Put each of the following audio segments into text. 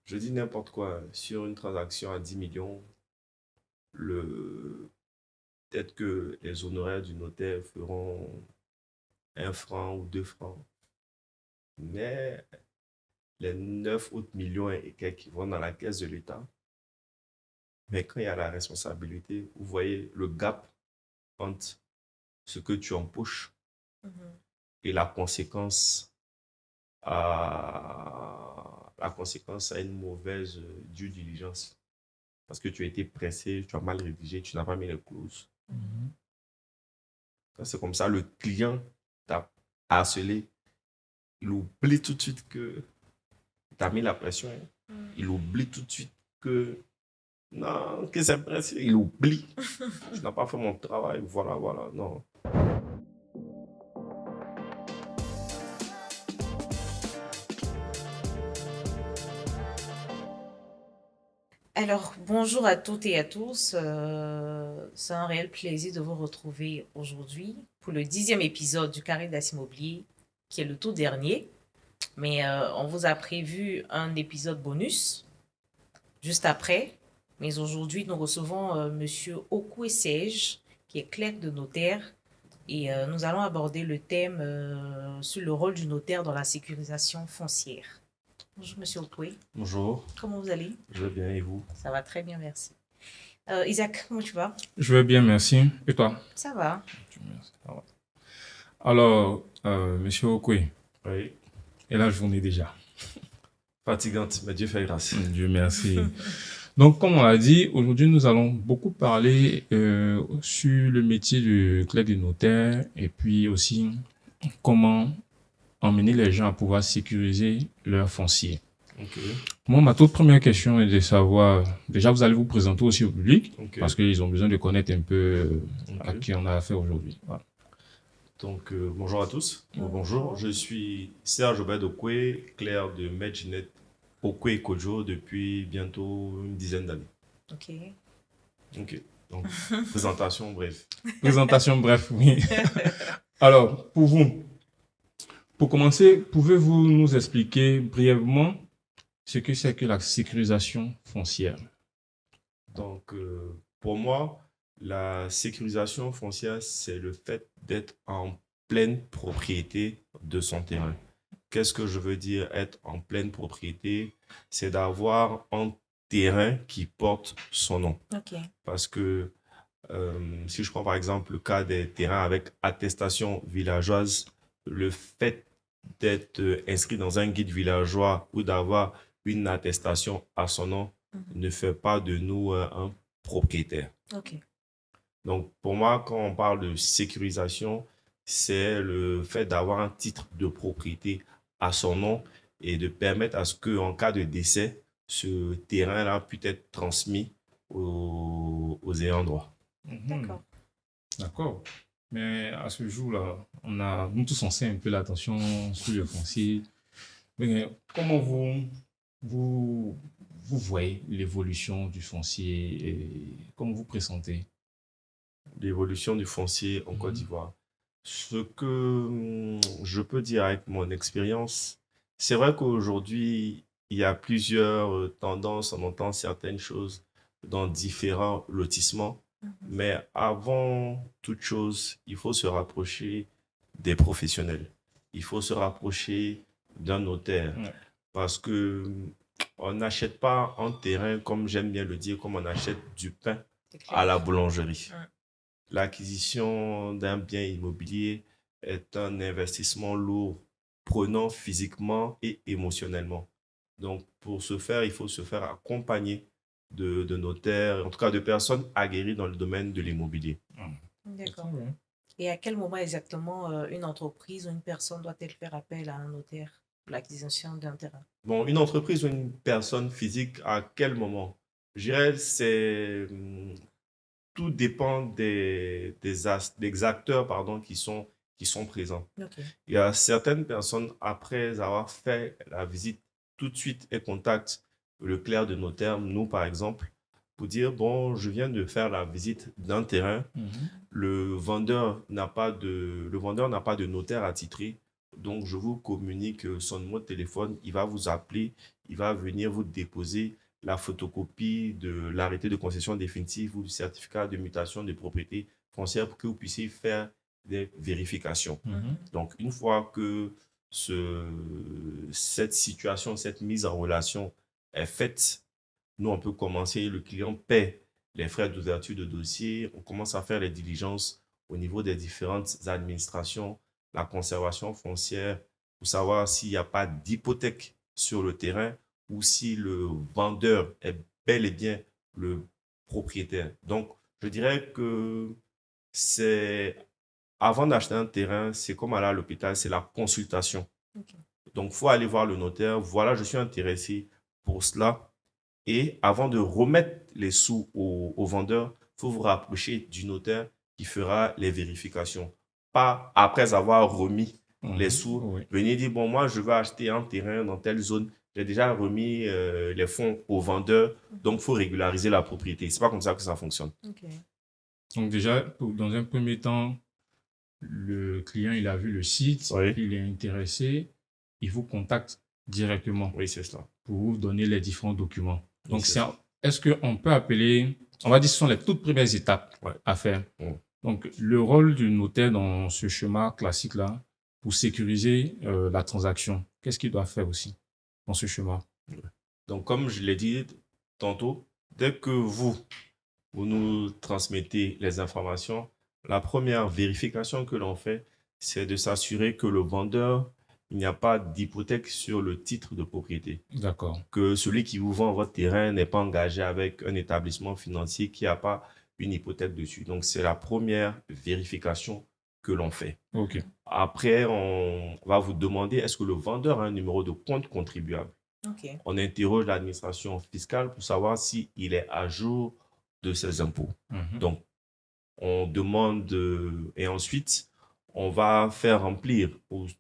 je dis n'importe quoi, sur une transaction à 10 millions, le... peut-être que les honoraires du notaire feront 1 franc ou 2 francs, mais les 9 autres millions et quelques qui vont dans la caisse de l'État, mais quand il y a la responsabilité, vous voyez le gap entre ce que tu empoches Mhm. et la conséquence à une mauvaise due diligence. Parce que tu as été pressé, tu as mal rédigé, tu n'as pas mis les clauses. Mhm. Quand c'est comme ça, le client t'a harcelé, il oublie tout de suite que tu as mis la pression. Il oublie tout de suite que non, que c'est pressé. Il oublie. Je n'ai pas fait mon travail. Voilà, voilà. Non. Alors, bonjour à toutes et à tous. C'est un réel plaisir de vous retrouver aujourd'hui pour le 10e épisode du Carré d'As Immobilier, qui est le tout dernier. Mais on vous a prévu un épisode bonus juste après. Mais aujourd'hui, nous recevons Monsieur Okwe Sej, qui est clerc de notaire. Et nous allons aborder le thème sur le rôle du notaire dans la sécurisation foncière. Bonjour Monsieur Okwe, Bonjour. comment vous allez? Je vais bien et vous? Ça va très bien, merci. Isaac, comment tu vas? Je vais bien, merci. Et toi? Ça va. Merci. Ah ouais. Alors, monsieur Okwe, Oui. et la journée déjà. Fatigante, mais Dieu fait grâce. Dieu merci. Donc, comme on l'a dit, aujourd'hui, nous allons beaucoup parler sur le métier de clerc de notaire et puis aussi comment emmener les gens à pouvoir sécuriser leur foncier. Ok. Moi, ma toute première question est de savoir, déjà, vous allez vous présenter aussi au public Ok. parce qu'ils ont besoin de connaître un peu à Ok. qui on a affaire aujourd'hui. Voilà. Donc, bonjour à tous. Bonjour, Bonjour. je suis Serge Obed Okwe, clerc de Medjinet Okwe et Kojo depuis bientôt une dizaine d'années. Ok. Ok. Donc, présentation, bref. Présentation, bref, oui. Alors, pour vous, pour commencer, pouvez-vous nous expliquer brièvement ce que c'est que la sécurisation foncière? Donc, pour moi, la sécurisation foncière, c'est le fait d'être en pleine propriété de son terrain. Qu'est-ce que je veux dire être en pleine propriété? C'est d'avoir un terrain qui porte son nom. Ok. Parce que si je prends par exemple le cas des terrains avec attestation villageoise, le fait d'être inscrit dans un guide villageois ou d'avoir une attestation à son nom Mhm. ne fait pas de nous un propriétaire. Ok. Donc pour moi, quand on parle de sécurisation, c'est le fait d'avoir un titre de propriété à son nom et de permettre à ce qu'en cas de décès, ce terrain-là puisse être transmis aux ayants droit. Mhm. D'accord. D'accord. Mais à ce jour-là, nous tous, on sait un peu l'attention sur le foncier. Mais comment vous, vous voyez l'évolution du foncier et comment vous pressentez? L'évolution du foncier en Côte Mhm. d'Ivoire. Ce que je peux dire avec mon expérience, c'est vrai qu'aujourd'hui, il y a plusieurs tendances, on entend certaines choses dans différents lotissements, Mhm. mais avant toute chose, il faut se rapprocher des professionnels. Il faut se rapprocher d'un notaire Ouais. parce que on n'achète pas un terrain, comme j'aime bien le dire, comme on achète du pain C'est à clair. la boulangerie. Mm. L'acquisition d'un bien immobilier est un investissement lourd, prenant physiquement et émotionnellement. Donc, pour ce faire, il faut se faire accompagner de notaires, en tout cas de personnes aguerries dans le domaine de l'immobilier. Ah, c'est très D'accord. bien. Et à quel moment exactement une entreprise ou une personne doit-elle faire appel à un notaire pour l'acquisition d'un terrain? Bon, une entreprise ou une personne physique, à quel moment? Je dirais, tout dépend des acteurs pardon, qui sont présents. Ok. Il y a certaines personnes, après avoir fait la visite, tout de suite, elles contactent le clerc de notaire, nous par exemple, pour dire, bon, je viens de faire la visite d'un terrain, Mhm. le vendeur n'a pas de notaire attitré, Donc, je vous communique son numéro de téléphone. Il va vous appeler. Il va venir vous déposer la photocopie de l'arrêté de concession définitive ou du certificat de mutation de propriété foncière pour que vous puissiez faire des vérifications. Donc, une fois que cette situation, cette mise en relation est faite, nous, on peut commencer, le client paie les frais d'ouverture de dossier, on commence à faire les diligences au niveau des différentes administrations, la conservation foncière, pour savoir s'il n'y a pas d'hypothèque sur le terrain ou si le vendeur est bel et bien le propriétaire. Donc, je dirais que c'est avant d'acheter un terrain, c'est comme aller à l'hôpital, c'est la consultation. Ok. Donc, il faut aller voir le notaire. Voilà, je suis intéressé pour cela. Et avant de remettre les sous au vendeur, il faut vous rapprocher du notaire qui fera les vérifications. Pas après avoir remis les sous, Oui. venir dire, bon, moi, je veux acheter un terrain dans telle zone. J'ai déjà remis les fonds au vendeur, donc il faut régulariser la propriété. C'est pas comme ça que ça fonctionne. Ok. Donc déjà, dans un premier temps, le client, il a vu le site, Oui. il est intéressé, il vous contacte directement Oui, c'est cela. pour vous donner les différents documents. Oui, Donc, c'est ça. est-ce qu'on peut appeler, on va dire, ce sont les toutes premières étapes Ouais. à faire. Mm. Donc, le rôle du notaire dans ce schéma classique-là, pour sécuriser la transaction, qu'est-ce qu'il doit faire aussi dans ce schéma? Donc, comme je l'ai dit tantôt, dès que vous nous transmettez les informations, la première vérification que l'on fait, c'est de s'assurer que le vendeur, il n'y a pas d'hypothèque sur le titre de propriété. D'accord. Que celui qui vous vend votre terrain n'est pas engagé avec un établissement financier qui n'a pas une hypothèque dessus. Donc, c'est la première vérification que l'on fait. OK. Après, on va vous demander, est-ce que le vendeur a un numéro de compte contribuable? Ok. On interroge l'administration fiscale pour savoir s'il est à jour de ses impôts. Donc, on demande et ensuite, on va faire remplir,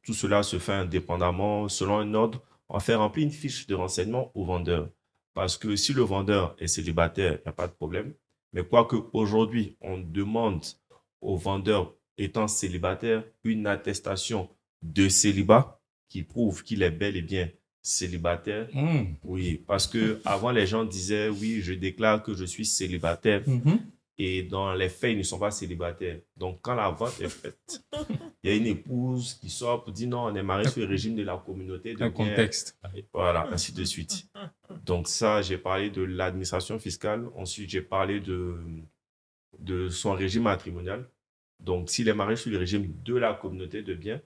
tout cela se fait indépendamment, selon un ordre, on va faire remplir une fiche de renseignement au vendeur. Parce que si le vendeur est célibataire, il n'y a pas de problème. Mais quoique aujourd'hui, on demande au vendeur étant célibataire une attestation de célibat qui prouve qu'il est bel et bien célibataire. Oui, parce que avant les gens disaient, oui, je déclare que je suis célibataire. Et dans les faits, ils ne sont pas célibataires. Donc, quand la vente est faite, il y a une épouse qui sort pour dire non, on est marié sur le régime de la communauté de Un biens. contexte. Voilà, ainsi de suite. Donc, ça, j'ai parlé de l'administration fiscale. Ensuite, j'ai parlé de son régime matrimonial. Donc, s'il est marié sur le régime de la communauté de biens,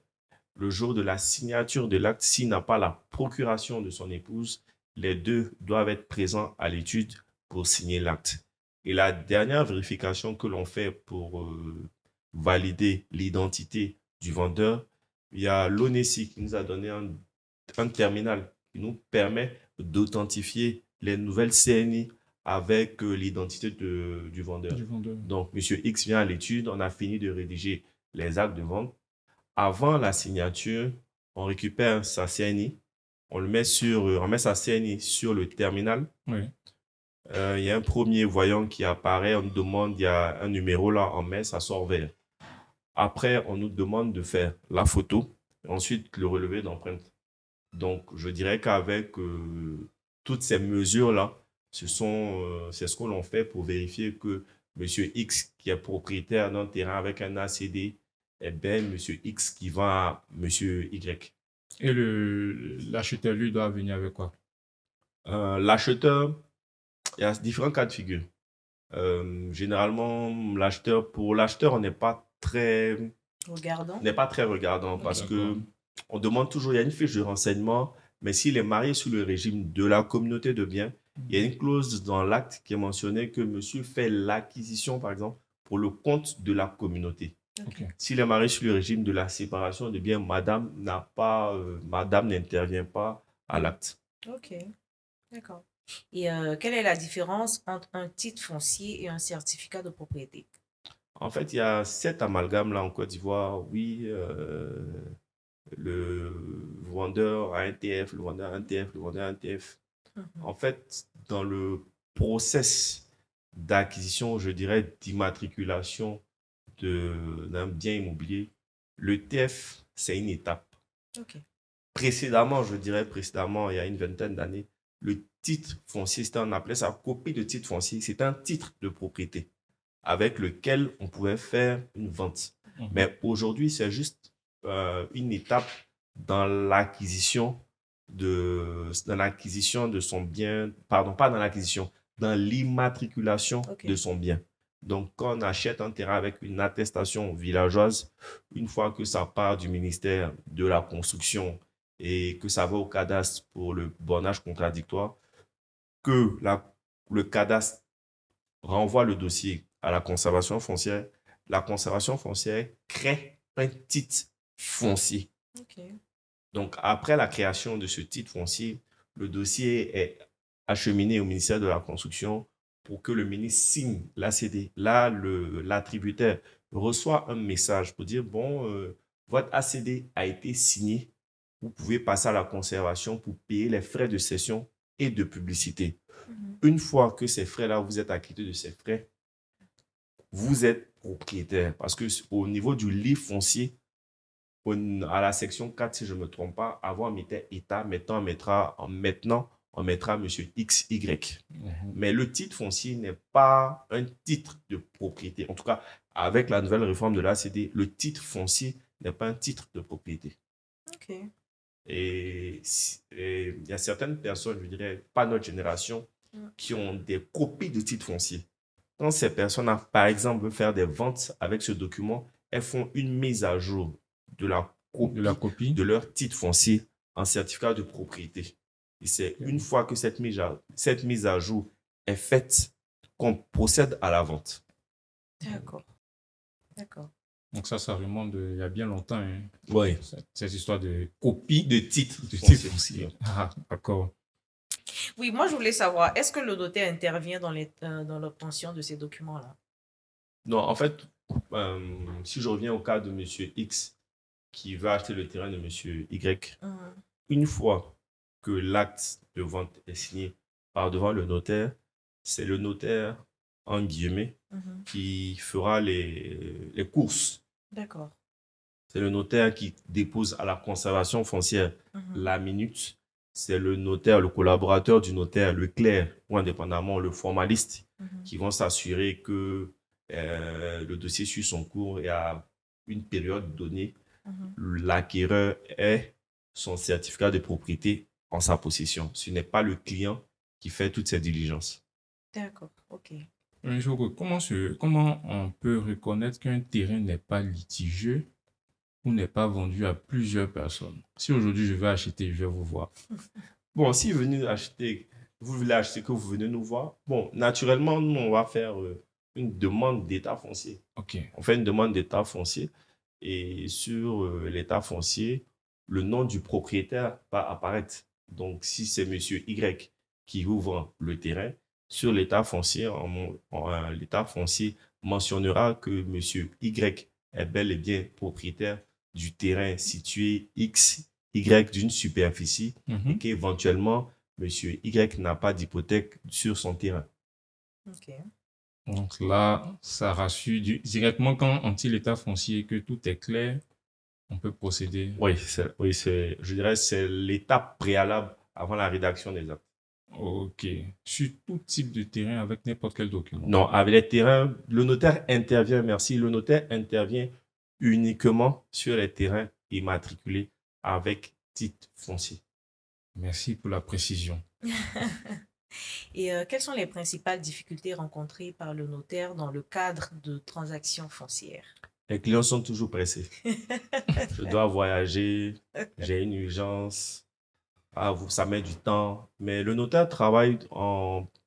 le jour de la signature de l'acte, s'il n'a pas la procuration de son épouse, les deux doivent être présents à l'étude pour signer l'acte. Et la dernière vérification que l'on fait pour valider l'identité du vendeur, il y a l'ONESI qui nous a donné un terminal qui nous permet d'authentifier les nouvelles CNI avec l'identité du vendeur. Donc, Monsieur X vient à l'étude, on a fini de rédiger les actes de vente. Avant la signature, on récupère sa CNI, on met sa CNI sur le terminal. Oui. Il y a un premier voyant qui apparaît, on nous demande, il y a un numéro là, on met, ça sort vert. Après, on nous demande de faire la photo, ensuite le relevé d'empreinte. Donc, je dirais qu'avec toutes ces mesures-là, c'est ce que l'on fait pour vérifier que Monsieur X, qui est propriétaire d'un terrain avec un ACD, est bien Monsieur X qui vend à Monsieur Y. Et l'acheteur, lui, doit venir avec quoi? L'acheteur, il y a différents cas de figure. Généralement, pour l'acheteur, on n'est pas très regardant parce que on demande toujours, il y a une fiche de renseignement, mais s'il est marié sous le régime de la communauté de biens, il y a une clause dans l'acte qui est mentionnée que monsieur fait l'acquisition, par exemple, pour le compte de la communauté. Okay. S'il est marié sous le régime de la séparation de biens, madame n'intervient pas à l'acte. Ok, d'accord. Et quelle est la différence entre un titre foncier et un certificat de propriété? En fait, il y a cet amalgame-là en Côte d'Ivoire. Oui, le vendeur a un TF, le vendeur a un TF, le vendeur a un TF. En fait, dans le process d'acquisition, je dirais, d'immatriculation d'un bien immobilier, le TF, c'est une étape. Ok. Précédemment, je dirais précédemment, il y a une vingtaine d'années, le titre foncier, on appelait ça copie de titre foncier, c'est un titre de propriété avec lequel on pouvait faire une vente. Mais aujourd'hui, c'est juste une étape dans l'acquisition de son bien, pardon, pas dans l'acquisition, dans l'immatriculation de son bien. Donc, quand on achète un terrain avec une attestation villageoise, une fois que ça part du ministère de la construction et que ça va au cadastre pour le bornage contradictoire, que le cadastre renvoie le dossier à la conservation foncière crée un titre foncier. Ok. Donc, après la création de ce titre foncier, le dossier est acheminé au ministère de la Construction pour que le ministre signe l'ACD. Là, l'attributaire reçoit un message pour dire, bon, votre ACD a été signé, vous pouvez passer à la conservation pour payer les frais de cession et de publicité. Une fois que ces frais-là, vous êtes acquitté de ces frais, vous êtes propriétaire. Parce que au niveau du livre foncier, à la section 4, si je ne me trompe pas, avant on mettait État, maintenant on mettra Monsieur XY. Mais le titre foncier n'est pas un titre de propriété. En tout cas, avec la nouvelle réforme de l'ACD, le titre foncier n'est pas un titre de propriété. Ok. Et il y a certaines personnes, je dirais, pas notre génération, qui ont des copies de titres fonciers. Quand ces personnes, par exemple, veulent faire des ventes avec ce document, elles font une mise à jour de la copie de leur titre foncier en certificat de propriété. Et c'est une fois que cette mise à jour est faite qu'on procède à la vente. D'accord. D'accord. Donc ça remonte il y a bien longtemps. Hein. Oui. Cette histoire de copie de titre foncier. Ah, d'accord. Oui, moi je voulais savoir, est-ce que le notaire intervient dans l'obtention de ces documents-là? Non, en fait, si je reviens au cas de Monsieur X qui veut acheter le terrain de Monsieur Y, une fois que l'acte de vente est signé par devant le notaire, c'est le notaire, en guillemets, qui fera les courses. D'accord. C'est le notaire qui dépose à la conservation foncière la minute. C'est le notaire, le collaborateur du notaire, le clerc ou indépendamment le formaliste qui vont s'assurer que le dossier suit son cours et à une période donnée, l'acquéreur ait son certificat de propriété en sa possession. Ce n'est pas le client qui fait toutes ces diligences. D'accord, ok. Comment on peut reconnaître qu'un terrain n'est pas litigieux ou n'est pas vendu à plusieurs personnes? Si aujourd'hui je veux acheter, je vais vous voir. Bon, si vous voulez acheter, que vous venez nous voir, bon, naturellement, nous, on va faire une demande d'état foncier. Ok. On fait une demande d'état foncier et sur l'état foncier, le nom du propriétaire va apparaître. Donc, si c'est Monsieur Y qui ouvre le terrain, sur l'état foncier, l'état foncier mentionnera que Monsieur Y est bel et bien propriétaire du terrain situé X, Y d'une superficie et qu'éventuellement, Monsieur Y n'a pas d'hypothèque sur son terrain. Ok. Donc là, ça rassure directement quand on tire l'état foncier que tout est clair, on peut procéder. Oui, je dirais c'est l'étape préalable avant la rédaction des actes. Ok. Sur tout type de terrain avec n'importe quel document. Non, avec les terrains, le notaire intervient, merci, le notaire intervient uniquement sur les terrains immatriculés avec titre foncier. Merci pour la précision. Et quelles sont les principales difficultés rencontrées par le notaire dans le cadre de transactions foncières? Les clients sont toujours pressés. Je dois voyager, j'ai une urgence, ça met du temps. Mais le notaire travaille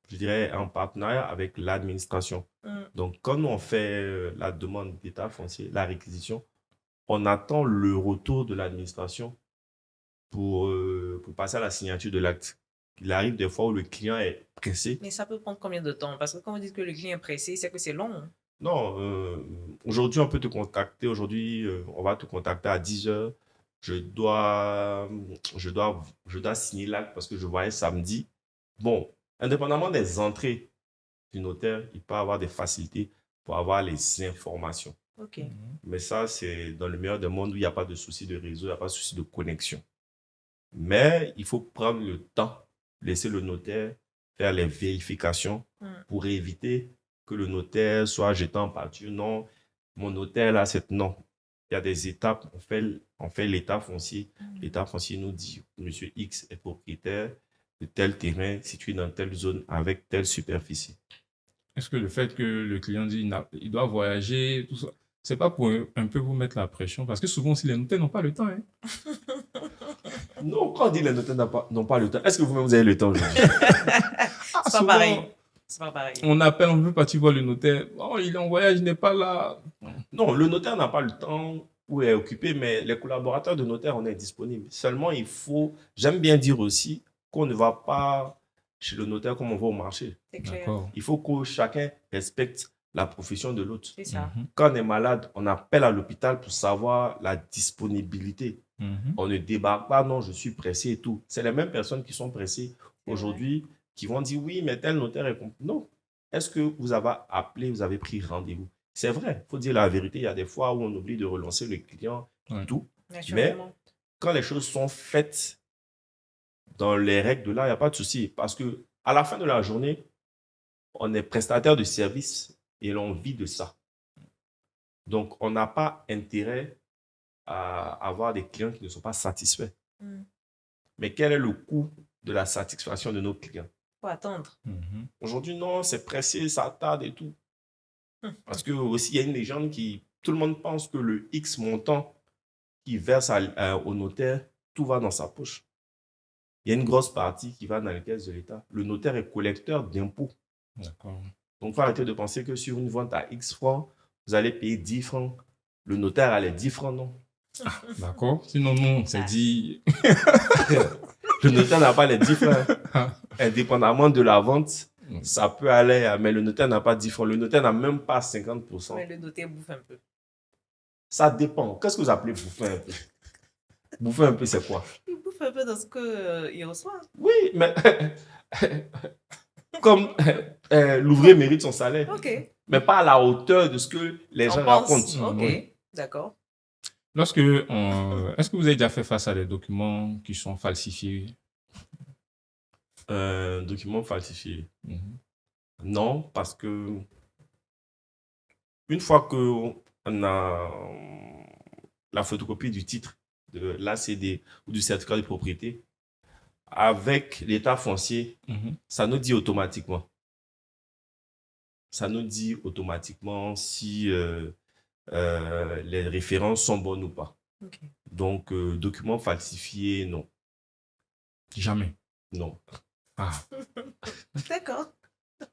je dirais, en partenariat avec l'administration. Donc, quand on fait la demande d'état foncier, la réquisition, on attend le retour de l'administration pour passer à la signature de l'acte. Il arrive des fois où le client est pressé. Mais ça peut prendre combien de temps? Parce que quand vous dites que le client est pressé, c'est que c'est long. Non, aujourd'hui, on peut te contacter. Aujourd'hui, on va te contacter à 10 heures. Je dois signer l'acte parce que je voyais samedi. Bon, indépendamment des entrées du notaire, il peut avoir des facilités pour avoir les informations. Ok. Mais ça, c'est dans le meilleur des mondes où il n'y a pas de souci de réseau, il n'y a pas de souci de connexion. Mais il faut prendre le temps, laisser le notaire faire les vérifications pour éviter que le notaire soit jeté en pâture. Non, mon notaire là, c'est non. Il y a des étapes. On fait l'état foncier. L'état foncier nous dit, Monsieur X est propriétaire de tel terrain situé dans telle zone avec telle superficie. Est-ce que le fait que le client dit il doit voyager, tout ça, c'est pas pour un peu vous mettre la pression? Parce que souvent aussi, les notaires n'ont pas le temps, hein. Non, quand on dit les notaires n'ont pas le temps, est-ce que vous-même vous avez le temps aujourd'hui? C'est pas Souvent, pareil. C'est pas pareil. on appelle, on veut partir voir le notaire. Oh, il est en voyage, il n'est pas là. Non, le notaire n'a pas le temps ou est occupé, mais les collaborateurs de notaire, on est disponible. Seulement, j'aime bien dire aussi qu'on ne va pas chez le notaire comme on va au marché. C'est clair. D'accord. Il faut que chacun respecte la profession de l'autre. C'est ça. Quand on est malade, on appelle à l'hôpital pour savoir la disponibilité. On ne débarque pas, non, je suis pressé et tout. C'est les mêmes personnes qui sont pressées aujourd'hui qui vont dire oui, mais tel notaire est complet. Non. Est-ce que vous avez appelé, vous avez pris rendez-vous? C'est vrai, il faut dire la vérité. Il y a des fois où on oublie de relancer le client, tout. Mais quand les choses sont faites dans les règles de l'art, il n'y a pas de souci. Parce que à la fin de la journée, on est prestataire de service et l'on vit de ça. Donc, on n'a pas intérêt à avoir des clients qui ne sont pas satisfaits. Mais quel est le coût de la satisfaction de nos clients? Il faut attendre. Aujourd'hui, non, c'est pressé, ça tarde et tout. Parce que aussi, il y a une légende tout le monde pense que le X montant qu'il verse au notaire, tout va dans sa poche. Il y a une grosse partie qui va dans les caisses de l'État. Le notaire est collecteur d'impôts. D'accord. Donc, il faut arrêter de penser que sur une vente à X francs, vous allez payer 10 francs. Le notaire a les 10 francs, non. D'accord. Sinon, non, c'est dit. Le notaire n'a pas les 10 francs. Indépendamment de la vente, ça peut aller, mais le notaire n'a pas 10 francs. Le notaire n'a même pas 50%. Mais le notaire bouffe un peu. Ça dépend. Qu'est-ce que vous appelez bouffer un peu? Bouffer un peu, c'est quoi? Il bouffe un peu dans ce qu'il reçoit. Oui, mais comme l'ouvrier mérite son salaire, mais pas à la hauteur de ce que les gens racontent. Ok, d'accord. Est-ce que vous avez déjà fait face à des documents qui sont falsifiés? Documents falsifiés? Non, parce que une fois qu'on a la photocopie du titre de l'ACD ou du certificat de propriété, avec l'état foncier, ça nous dit automatiquement. Ça nous dit automatiquement si les références sont bonnes ou pas. Donc, documents falsifiés, non. Jamais. Non. Ah. D'accord.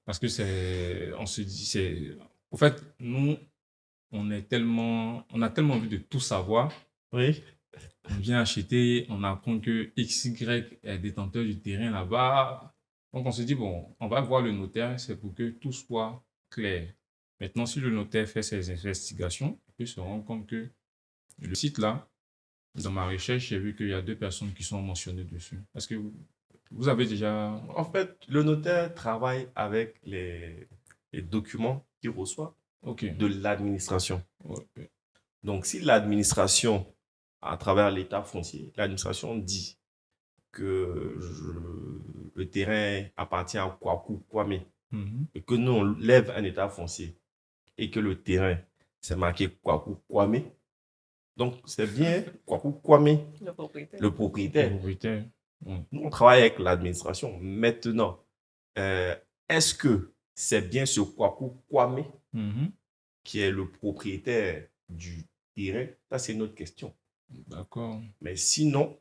Parce que on se dit, au fait, nous, on a tellement envie de tout savoir. Oui. On vient acheter, on apprend que XY est détenteur du terrain là-bas. Donc, on se dit, bon, on va voir le notaire, c'est pour que tout soit clair. Maintenant, si le notaire fait ses investigations, il peut se rendre compte que le site là, dans ma recherche, j'ai vu qu'il y a 2 personnes qui sont mentionnées dessus. Est-ce que vous avez déjà... En fait, le notaire travaille avec les documents qu'il reçoit de l'administration. Donc, si l'administration, à travers l'état foncier, l'administration dit que le terrain appartient à Kwaku Kwame et que nous, on lève un état foncier et que le terrain, c'est marqué Kwaku Kwame, donc c'est bien Kwaku Kwame, le propriétaire. Nous, on travaille avec l'administration. Maintenant, est-ce que c'est bien ce Kwaku Kwame qui est le propriétaire du terrain? Ça, c'est une autre question. D'accord. Mais sinon,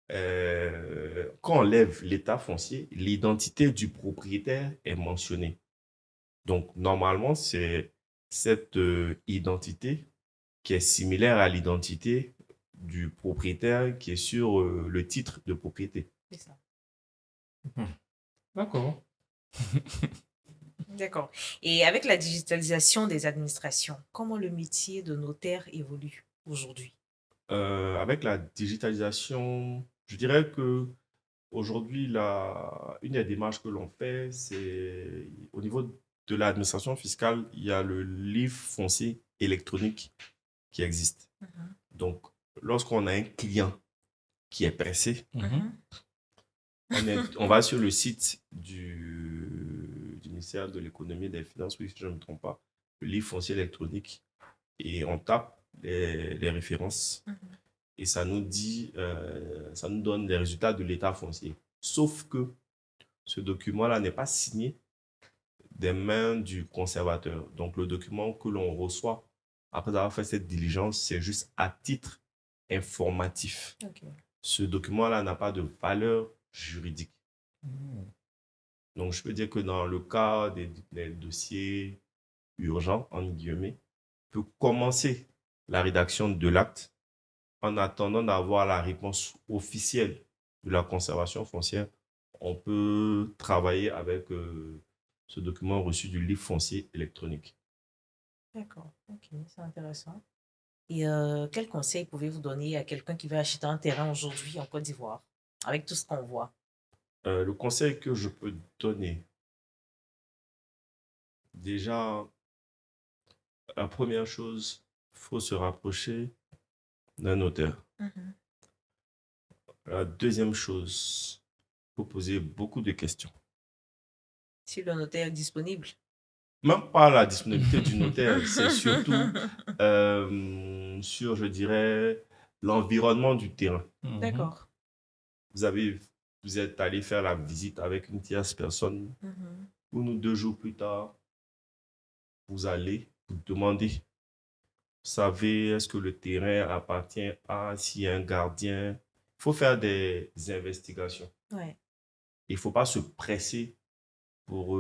quand on lève l'état foncier, l'identité du propriétaire est mentionnée. Donc, normalement, c'est cette identité qui est similaire à l'identité du propriétaire qui est sur le titre de propriété. C'est ça. D'accord. D'accord. Et avec la digitalisation des administrations, comment le métier de notaire évolue aujourd'hui? Avec la digitalisation, je dirais que aujourd'hui, une des démarches que l'on fait, c'est au niveau de l'administration fiscale, il y a le livre foncier électronique qui existent. Mhm. Donc, lorsqu'on a un client qui est pressé, Mhm. on va sur le site du ministère de l'économie et des finances, oui, si je ne me trompe pas, le livre foncier électronique, et on tape les références Mhm. et ça nous dit, ça nous donne les résultats de l'état foncier. Sauf que ce document-là n'est pas signé des mains du conservateur. Donc, le document que l'on reçoit après avoir fait cette diligence, c'est juste à titre informatif. Ok. Ce document-là n'a pas de valeur juridique. Mhm. Donc, je peux dire que dans le cas des dossiers urgents, en guillemets, on peut commencer la rédaction de l'acte en attendant d'avoir la réponse officielle de la conservation foncière. On peut travailler avec ce document reçu du livre foncier électronique. D'accord. Ok, c'est intéressant. Et quel conseil pouvez-vous donner à quelqu'un qui veut acheter un terrain aujourd'hui en Côte d'Ivoire, avec tout ce qu'on voit? Le conseil que je peux donner, déjà, la première chose, il faut se rapprocher d'un notaire. Mhm. La deuxième chose, il faut poser beaucoup de questions. Si le notaire est disponible. Même pas la disponibilité du notaire, c'est surtout sur, je dirais, l'environnement du terrain. Mhm. D'accord. Vous êtes allé faire la visite avec une tierce personne. Mhm. 1 ou 2 jours plus tard, vous allez vous demander, vous savez, est-ce que le terrain appartient à, s'il y a un gardien? Il faut faire des investigations. Ouais. Il ne faut pas se presser pour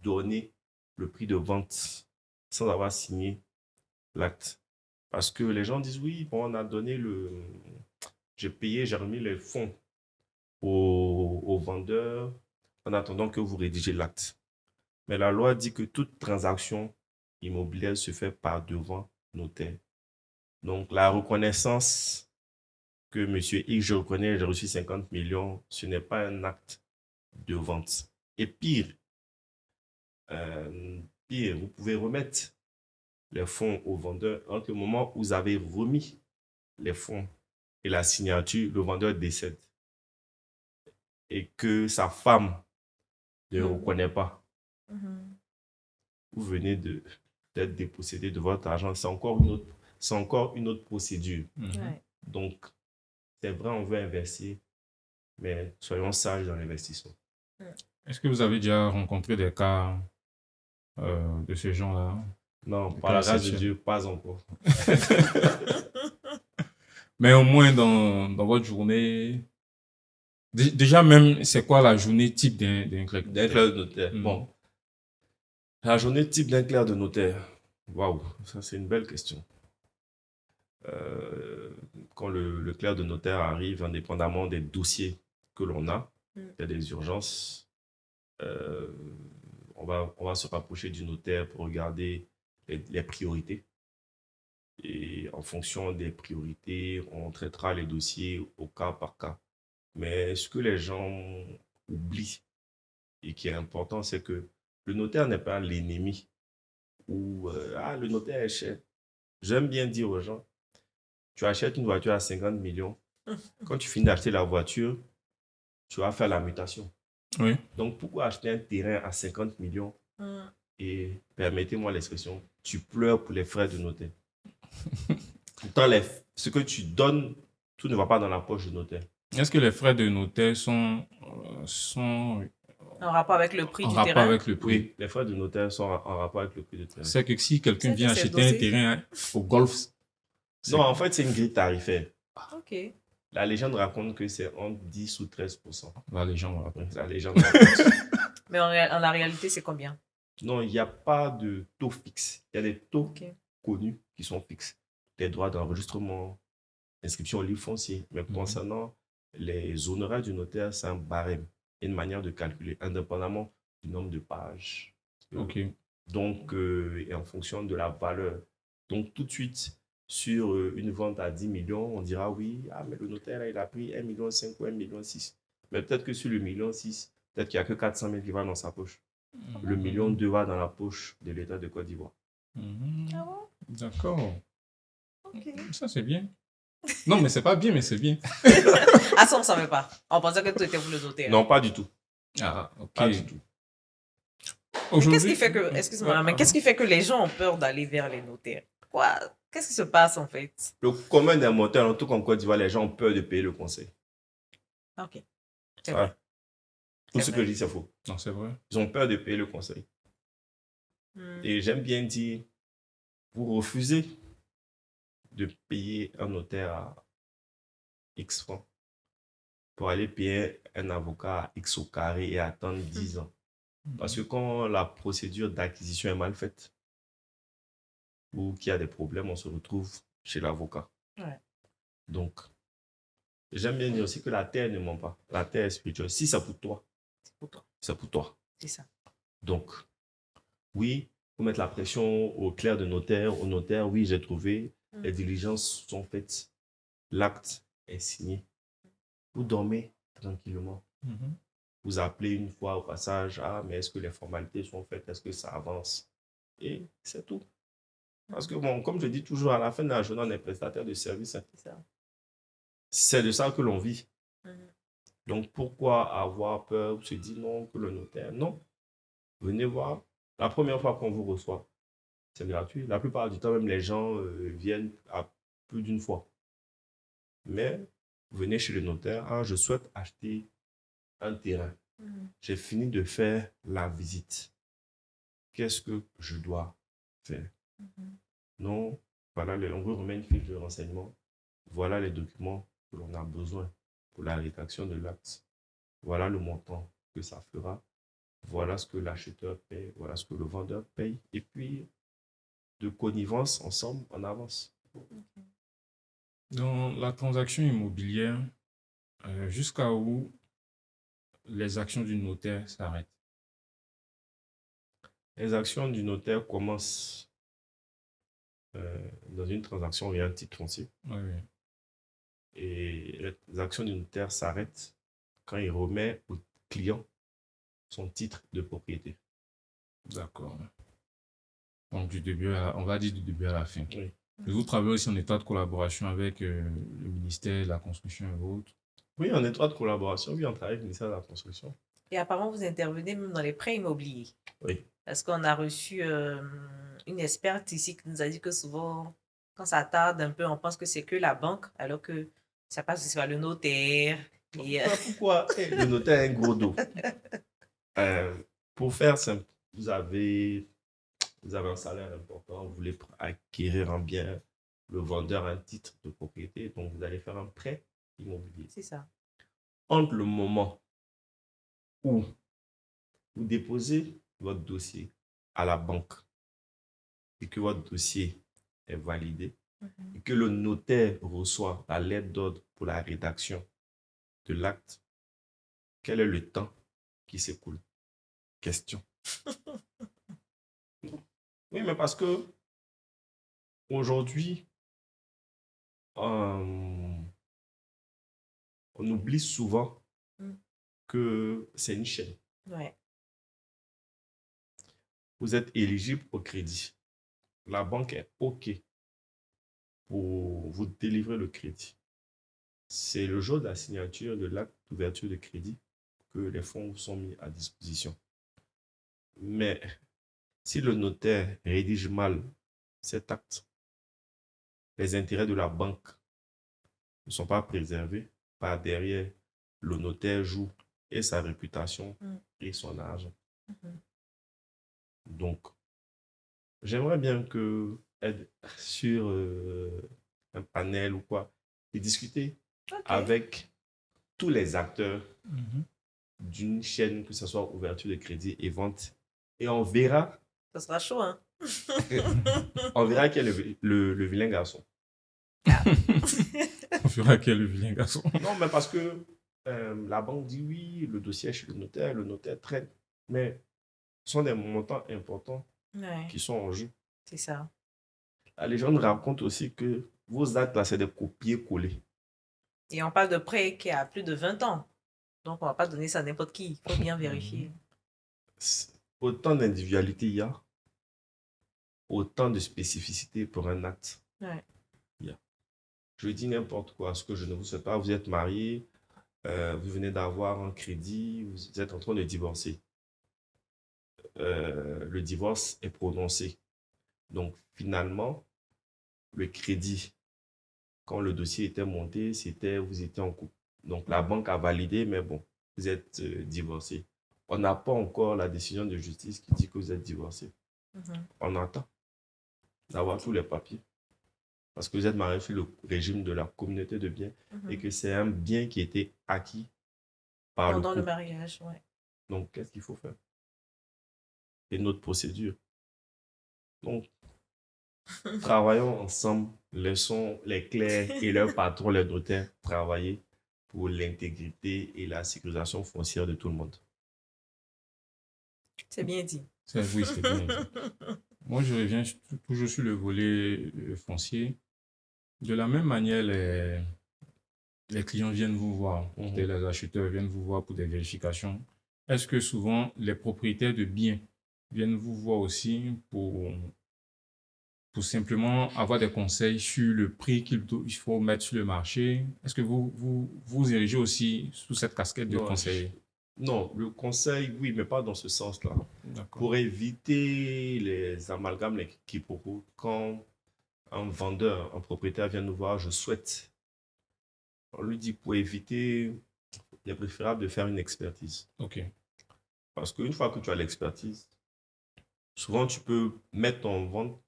donner le prix de vente sans avoir signé l'acte. Parce que les gens disent oui, bon, on a donné j'ai payé, j'ai remis les fonds au vendeur en attendant que vous rédigez l'acte. Mais la loi dit que toute transaction immobilière se fait par devant notaire. Donc la reconnaissance que monsieur X, je reconnais, j'ai reçu 50 millions, ce n'est pas un acte de vente. Et pire, vous pouvez remettre les fonds au vendeur entre le moment où vous avez remis les fonds et la signature, le vendeur décède et que sa femme ne Mhm. reconnaît pas. Mhm. Vous venez d'être dépossédé de votre argent, c'est encore une autre procédure. Mhm. Ouais. Donc, c'est vrai, on veut investir, mais soyons sages dans l'investissement. Est-ce que vous avez déjà rencontré des cas de ce genre-là? Non, Des par cas la grâce de exceptionnels. Dieu, pas encore. Mais au moins dans votre journée, déjà même, c'est quoi la journée type d'un clerc D'un clerc de notaire. Mhm. Bon, la journée type d'un clerc de notaire. Waouh, ça c'est une belle question. Euh, Quand le clerc de notaire arrive, indépendamment des dossiers que l'on a, Mm. il y a des urgences, euh, on va se rapprocher du notaire pour regarder les priorités. Et en fonction des priorités, on traitera les dossiers au cas par cas. Mais ce que les gens oublient et qui est important, c'est que le notaire n'est pas l'ennemi ou le notaire est cher. J'aime bien dire aux gens, tu achètes une voiture à 50 millions. Quand tu finis d'acheter la voiture, tu vas faire la mutation. Oui. Donc, pourquoi acheter un terrain à 50 millions Mm. et, permettez-moi l'expression, tu pleures pour les frais de notaire. Pourtant, ce que tu donnes, tout ne va pas dans la poche du notaire. Est-ce que les frais de notaire sont En rapport avec le prix en du rapport terrain? avec le prix? Oui, les frais de notaire sont en rapport avec le prix du terrain. C'est que si quelqu'un C'est que vient c'est acheter un dosé. terrain au golf, c'est Non, en fait, c'est une grille tarifaire. Ok. La légende raconte que c'est entre 10 ou 13%. la légende. Voilà. Oui, la légende raconte. Mais en la réalité, c'est combien? Non, il n'y a pas de taux fixe. Il y a des taux Ok. connus qui sont fixes. Les droits d'enregistrement, inscription au livre foncier. Mais concernant les honoraires du notaire, c'est un barème, une manière de calculer, indépendamment du nombre de pages. Ok. Donc, et en fonction de la valeur. Donc, tout de suite, sur une vente à 10 millions, on dira oui, mais le notaire, là, il a pris 1,5 million ou 1,6 million. Mais peut-être que sur le 1,6 million, peut-être qu'il n'y a que 400 000 qui va dans sa poche. Le 1,2 million va dans la poche de l'État de Côte d'Ivoire. Mhm. Ah bon? D'accord. Ok. Ça, c'est bien. Non, mais c'est pas bien, mais c'est bien. Ah, ça, on ne savait pas. On pensait que tout était pour le notaire. Non, pas du tout. Ah, ok. Pas du tout. Mais qu'est-ce qui Aujourd'hui, fait que, excuse-moi, mais qu'est-ce qui fait que les gens ont peur d'aller vers les notaires? Quoi? Qu'est-ce qui se passe en fait? Le commun des mortels, en tout cas en Côte d'Ivoire, les gens ont peur de payer le conseil. Ok, c'est Voilà. vrai. Tout C'est ce que vrai. je dis, c'est faux. Non, c'est vrai. Ils ont peur de payer le conseil. Hmm. Et j'aime bien dire, vous refusez de payer un notaire à X francs pour aller payer un avocat à X au carré et attendre 10 ans. Parce que quand la procédure d'acquisition est mal faite ou qu'il y a des problèmes, on se retrouve chez l'avocat. Ouais. Donc, j'aime bien dire aussi que la terre ne ment pas. La terre est spirituelle. Si c'est pour toi, C'est pour toi. c'est pour toi. C'est ça. Donc, oui, faut mettre la pression au clerc de notaire, au notaire. Oui, j'ai trouvé. Les diligences sont faites. L'acte est signé. Vous dormez tranquillement. Mhm. Vous appelez une fois au passage. Ah, mais est-ce que les formalités sont faites? Est-ce que ça avance? Et c'est tout. Parce que, bon, comme je dis toujours, à la fin de la journée, on est prestataire de service. C'est ça. C'est de ça que l'on vit. Mhm. Donc, pourquoi avoir peur ou se dire non que le notaire? Non. Venez voir. La première fois qu'on vous reçoit, c'est gratuit. La plupart du temps, même les gens viennent à plus d'une fois. Mais venez chez le notaire. Ah, je souhaite acheter un terrain. Mhm. J'ai fini de faire la visite. Qu'est-ce que je dois faire? Mhm. Non, voilà, on vous remet une fiche de renseignement. Voilà les documents que l'on a besoin pour la rédaction de l'acte. Voilà le montant que ça fera. Voilà ce que l'acheteur paye. Voilà ce que le vendeur paye. Et puis, de connivence, ensemble, on avance. Dans la transaction immobilière, jusqu'à où les actions du notaire s'arrêtent? Les actions du notaire commencent dans une transaction via un titre foncier. Oui, oui. Et les actions du notaire s'arrêtent quand il remet au client son titre de propriété. D'accord. Donc, du début on va dire du début à la fin. Oui. Vous travaillez aussi en état de collaboration avec le ministère de la Construction et autres. Oui, en étroite collaboration. Oui, on travaille avec le ministère de la Construction. Et apparemment, vous intervenez même dans les prêts immobiliers. Oui. Parce qu'on a reçu une experte ici qui nous a dit que souvent, quand ça tarde un peu, on pense que c'est que la banque, alors que ça passe aussi par le notaire. Et, Pourquoi le notaire est un gros dos? Pour faire simple, vous avez un salaire important, vous voulez acquérir un bien, le vendeur a un titre de propriété, donc vous allez faire un prêt immobilier. c'est ça. Entre le moment où vous déposez votre dossier à la banque et que votre dossier est validé Mhm. et que le notaire reçoit la lettre d'ordre pour la rédaction de l'acte, quel est le temps qui s'écoule? Question. Oui, mais parce que aujourd'hui, on oublie souvent Mm. que c'est une chaîne. Ouais. Vous êtes éligible au crédit. La banque est OK pour vous délivrer le crédit. C'est le jour de la signature de l'acte d'ouverture de crédit que les fonds sont mis à disposition. Mais si le notaire rédige mal cet acte, les intérêts de la banque ne sont pas préservés. Par derrière, le notaire joue et sa réputation et son argent. Mhm. Donc, j'aimerais bien que être sur un panel ou quoi et discuter Ok. avec tous les acteurs Mhm. d'une chaîne, que ce soit ouverture de crédit et vente. Et on verra, Ça sera chaud, hein? on verra qui est le vilain garçon. On fera quel vilain garçon. Non, mais parce que la banque dit oui, le dossier est chez le notaire traite. Mais ce sont des montants importants Ouais, qui sont en jeu. c'est ça. La légende raconte aussi que vos actes là, c'est des copier-coller. Et on parle de prêt qui a plus de 20 ans. Donc, on ne va pas donner ça à n'importe qui. Il faut bien vérifier. Autant d'individualité il y a, autant de spécificité pour un acte. Ouais. Yeah. Je dis n'importe quoi, ce que je ne vous sais pas. Vous êtes marié, vous venez d'avoir un crédit, vous êtes en train de divorcer. Le divorce est prononcé. Donc, finalement, le crédit, quand le dossier était monté, vous étiez en couple. Donc, la banque a validé, mais bon, vous êtes divorcé. On n'a pas encore la décision de justice qui dit que vous êtes divorcé. On attend d'avoir tous les papiers. Parce que vous êtes marié sur le régime de la communauté de biens et que c'est un bien qui a été acquis par Pendant le le couple. mariage, ouais. Donc, qu'est-ce qu'il faut faire? C'est notre procédure. Donc, travaillons ensemble, laissons les clercs et leurs patrons, les notaires, travailler pour l'intégrité et la sécurisation foncière de tout le monde. C'est bien dit. Oui, c'est bien dit. Moi, je reviens toujours sur le volet foncier. De la même manière, les clients viennent vous voir, les acheteurs viennent vous voir pour des vérifications. Est-ce que souvent les propriétaires de biens viennent vous voir aussi pour simplement avoir des conseils sur le prix qu'il faut mettre sur le marché? Est-ce que vous érigez aussi sous cette casquette de Non, conseiller? Non, le conseil, oui, mais pas dans ce sens-là. D'accord. Pour éviter les amalgames, les quiproquos, quand un vendeur, un propriétaire vient nous voir, je souhaite, on lui dit pour éviter, il est préférable de faire une expertise. Ok. Parce qu'une fois que tu as l'expertise, souvent tu peux mettre en vente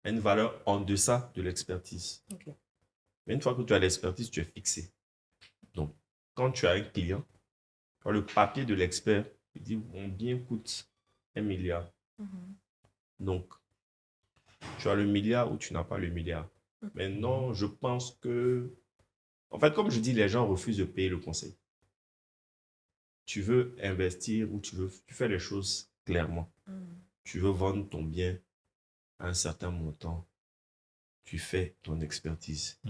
à une valeur en deçà de l'expertise. Ok. Mais une fois que tu as l'expertise, tu es fixé. Donc, quand tu as un client, quand le papier de l'expert, il dit mon bien coûte 1 milliard. Donc, tu as le milliard ou tu n'as pas le milliard. Maintenant, je pense que, en fait, comme je dis, les gens refusent de payer le conseil. Tu veux investir ou tu fais les choses clairement. Tu veux vendre ton bien à un certain montant. Tu fais ton expertise.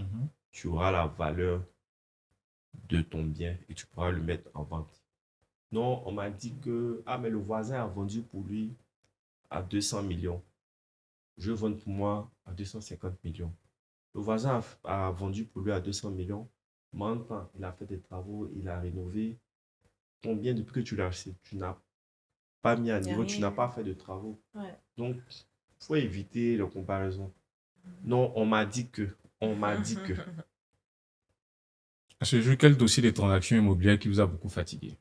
Tu auras la valeur de ton bien et tu pourras le mettre en vente. Non, on m'a dit que, ah, mais le voisin a vendu pour lui à 200 millions. Je vends pour moi à 250 millions. Le voisin a vendu pour lui à 200 millions. Maintenant, il a fait des travaux, il a rénové. Combien depuis que tu l'as acheté, tu n'as pas mis à niveau, tu n'as pas fait de travaux. Ouais. Donc, il faut éviter les comparaisons. Non, on m'a dit que. On m'a dit que. À ce jour, quel dossier de transaction immobilière qui vous a beaucoup fatigué?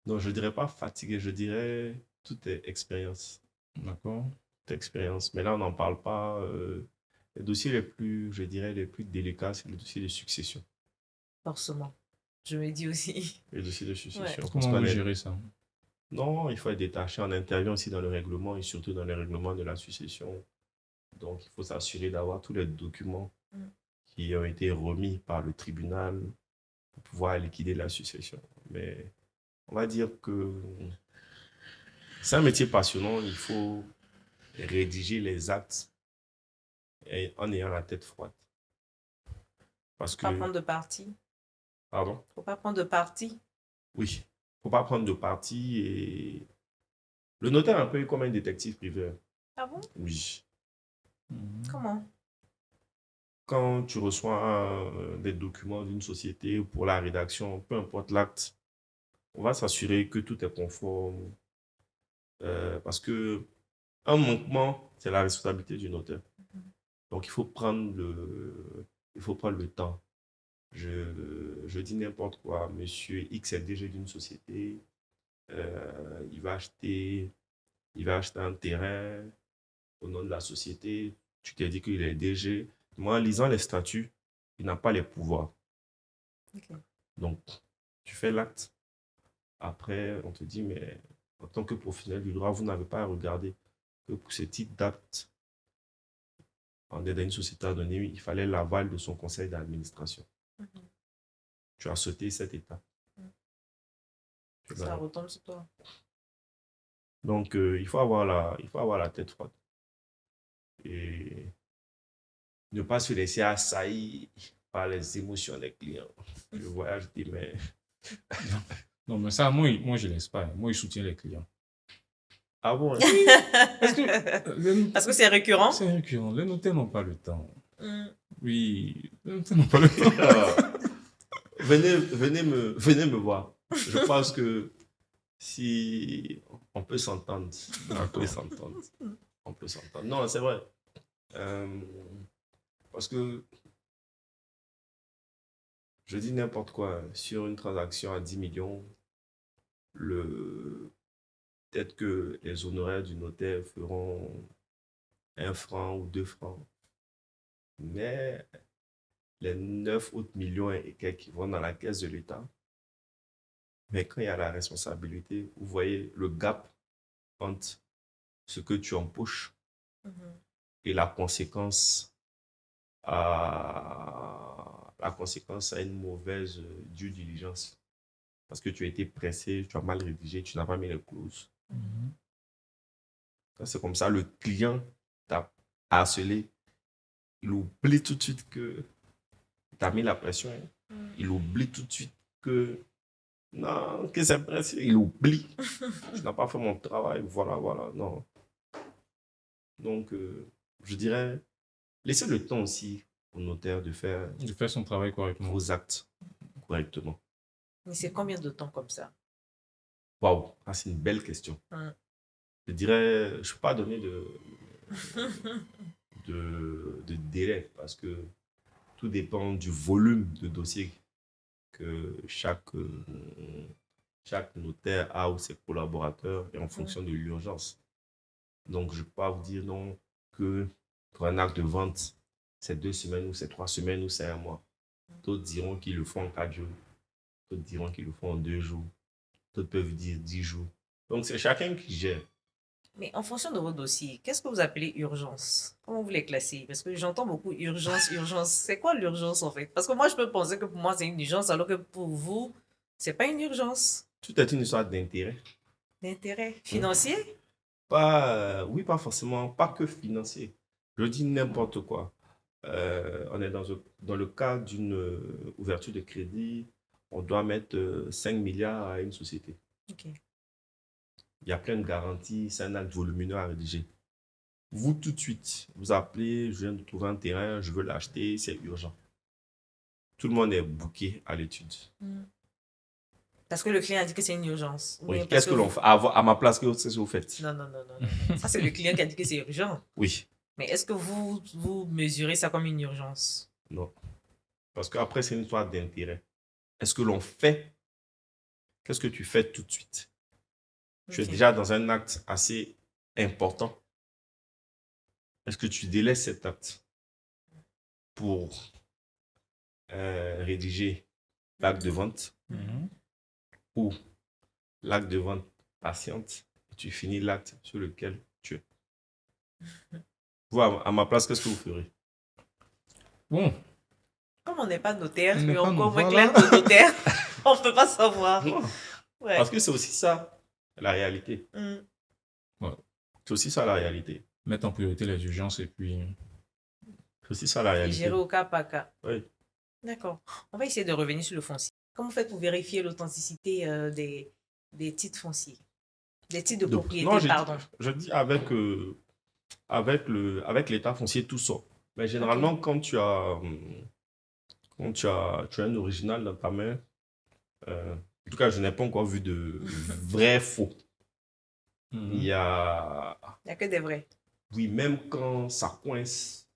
Non, je ne dirais pas fatigué, je dirais toute expérience. D'accord. Toute expérience. Mais là, on n'en parle pas. Les dossiers les plus, je dirais, les plus délicats, c'est le dossier de succession. Forcément. Je me dis aussi. Le dossier de succession. Ouais. Comment vous gérez ça? Non, il faut être détaché. On intervient aussi dans le règlement et surtout dans le règlement de la succession. Donc, il faut s'assurer d'avoir tous les documents qui ont été remis par le tribunal pour pouvoir liquider la succession. Mais on va dire que c'est un métier passionnant. Il faut rédiger les actes en ayant la tête froide. Parce que... Pas prendre de parti. Pardon? Faut pas prendre de parti. Oui. Faut pas prendre de parti et... Le notaire est un peu comme un détective privé. Ah bon? Oui. Comment? Quand tu reçois des documents d'une société pour la rédaction, peu importe l'acte, on va s'assurer que tout est conforme. Parce que un manquement, c'est la responsabilité du notaire. Donc, il faut prendre le temps. Je dis n'importe quoi. Monsieur X est DG d'une société. Il va acheter un terrain au nom de la société. Tu t'es dit qu'il est DG. Moi, en lisant les statuts, il n'a pas les pouvoirs. Okay. Donc, tu fais l'acte. Après, on te dit, mais en tant que professionnel du droit, vous n'avez pas à regarder que pour ce type d'acte, en aide à une société anonyme, il fallait l'aval de son conseil d'administration. Tu as sauté cette étape. Ça retombe sur toi. Donc, il faut avoir la tête froide. Et ne pas se laisser assaillir par les émotions des clients. Le voyage dit, mais... Non, mais ça, moi je ne laisse pas. Moi, je soutiens les clients. Ah bon, hein? Parce que Parce que c'est récurrent. c'est récurrent. Les notaires n'ont pas le temps. Mm. Oui, les notaires n'ont pas le temps. Ah, venez me voir. Je pense que si on peut s'entendre, on peut D'accord. s'entendre, on peut s'entendre. Non, c'est vrai. Euh, parce que je dis n'importe quoi, sur une transaction à 10 millions, le... peut-être que les honoraires du notaire feront 1 franc ou 2 francs, mais les 9 autres millions et quelques qui vont dans la caisse de l'État, mais quand il y a la responsabilité, vous voyez le gap entre ce que tu empoches Mhm. et la conséquence à une mauvaise due diligence. Parce que tu as été pressé, tu as mal rédigé, tu n'as pas mis les clauses. Mhm. C'est comme ça, le client t'a harcelé, il oublie tout de suite que tu as mis la pression. Mm. Il oublie tout de suite que non, que c'est pressé. Il oublie. Je n'ai pas fait mon travail. Voilà, voilà. Non. Donc, je dirais, laissez le temps aussi au notaire de faire De faire son travail correctement. vos actes correctement. Mais c'est combien de temps comme ça? Waouh, ah, c'est une belle question. Mm. Je dirais, je ne peux pas donner de délai parce que tout dépend du volume de dossier que chaque notaire a ou ses collaborateurs et en fonction de l'urgence. Donc, je ne peux pas vous dire non que pour un acte de vente, c'est 2 semaines ou c'est 3 semaines ou c'est un mois. D'autres diront qu'ils le font en 4 jours. D'autres diront qu'ils le font en 2 jours. D'autres peuvent dire 10 jours. Donc, c'est chacun qui gère. Mais en fonction de vos dossiers, qu'est-ce que vous appelez urgence? Comment vous les classez? Parce que j'entends beaucoup urgence, urgence. C'est quoi l'urgence en fait? Parce que moi, je peux penser que pour moi, c'est une urgence, alors que pour vous, c'est pas une urgence. Tout est une histoire d'intérêt. D'intérêt Hein. financier? Pas, oui, pas forcément, pas que financier. Je dis n'importe quoi. On est dans le cadre d'une ouverture de crédit. On doit mettre 5 milliards à une société. Ok. Il y a plein de garanties. C'est un acte volumineux à rédiger. Vous, tout de suite, vous appelez, je viens de trouver un terrain, je veux l'acheter, c'est urgent. Tout le monde est booké à l'étude. Mm. Parce que le client a dit que c'est une urgence. Ou bien Oui, parce qu'est-ce que que l'on fait? À ma place, qu'est-ce que vous faites? Non, non, non, non, non, non. Ça, c'est le client qui a dit que c'est urgent. Oui, Mais est-ce que vous mesurez ça comme une urgence? non. Parce qu'après, c'est une histoire d'intérêt. Est-ce que l'on fait? Qu'est-ce que tu fais tout de suite? Tu es Ok. déjà dans un acte assez important. Est-ce que tu délaisses cet acte pour rédiger l'acte de vente Mhm. ou l'acte de vente patiente et tu finis l'acte sur lequel tu es? Vous, à ma place, qu'est-ce que vous ferez? Bon, Comme on n'est pas notaire, on n'est et pas encore moins voilà. clair de notaire, on ne peut pas savoir. Non, Ouais. parce que c'est aussi ça, la réalité. Mm. Ouais. C'est aussi ça, la réalité. Mettre en priorité les urgences et puis. C'est aussi ça, la Et réalité. gérer au cas par cas. Oui. D'accord. On va essayer de revenir sur le foncier. Comment vous faites pour vérifier l'authenticité des titres fonciers? Des titres de Donc, propriété, non, pardon. je dis avec l'état foncier, tout sort. Mais généralement, Ok. quand tu as un original dans ta main, en tout cas, je n'ai pas encore vu de vrai faux. Il y a, Il n'y a que des vrais. oui, même quand ça coince,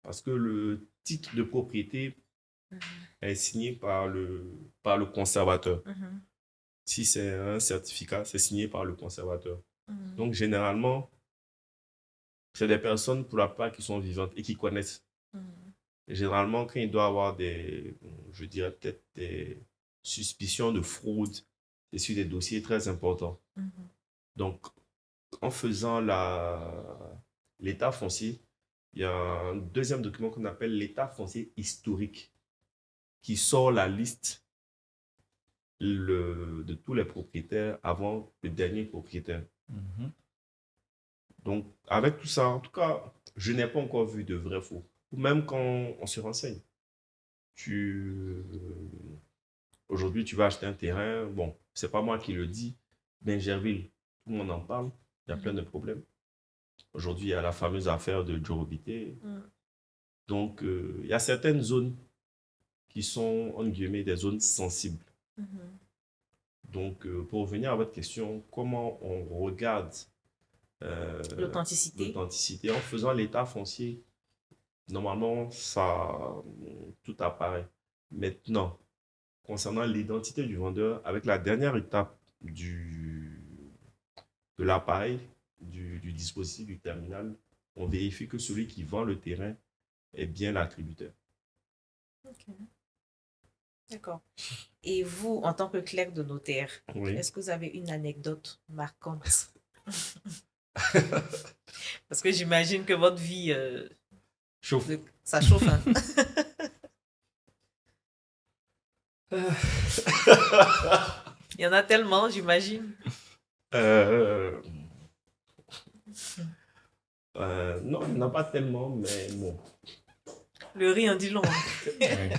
parce que le titre de propriété Mhm. est signé par le conservateur. Mhm. Si c'est un certificat, c'est signé par le conservateur. Mhm. Donc, généralement, c'est des personnes pour la plupart qui sont vivantes et qui connaissent. Mhm. Et généralement, quand il doit avoir je dirais peut-être des suspicions de fraude, c'est sur des dossiers très importants. Mhm. Donc, en faisant l'état foncier, il y a un deuxième document qu'on appelle l'état foncier historique qui sort la liste de tous les propriétaires avant le dernier propriétaire. Mhm. Donc, avec tout ça, en tout cas, je n'ai pas encore vu de vrai faux. Ou même quand on se renseigne. Aujourd'hui, tu vas acheter un terrain. Bon, c'est pas moi qui le dis. Bingerville, tout le monde en parle. Il y a plein de problèmes. Aujourd'hui, il y a la fameuse affaire de Jorobité. Donc, il y a certaines zones qui sont, entre guillemets, des zones sensibles. Donc, pour revenir à votre question, comment on regarde L'authenticité. en faisant l'état foncier, normalement, tout apparaît. Maintenant, concernant l'identité du vendeur, avec la dernière étape de l'appareil, du dispositif, du terminal, on vérifie que celui qui vend le terrain est bien l'attributeur. Ok. D'accord. Et vous, en tant que clerc de notaire, Oui. est-ce que vous avez une anecdote marquante? Parce que j'imagine que votre vie, Chauffe. ça chauffe, hein? Il y en a tellement, j'imagine. Non, il n'y en a pas tellement, mais bon. Le riz en dit long. Ouais.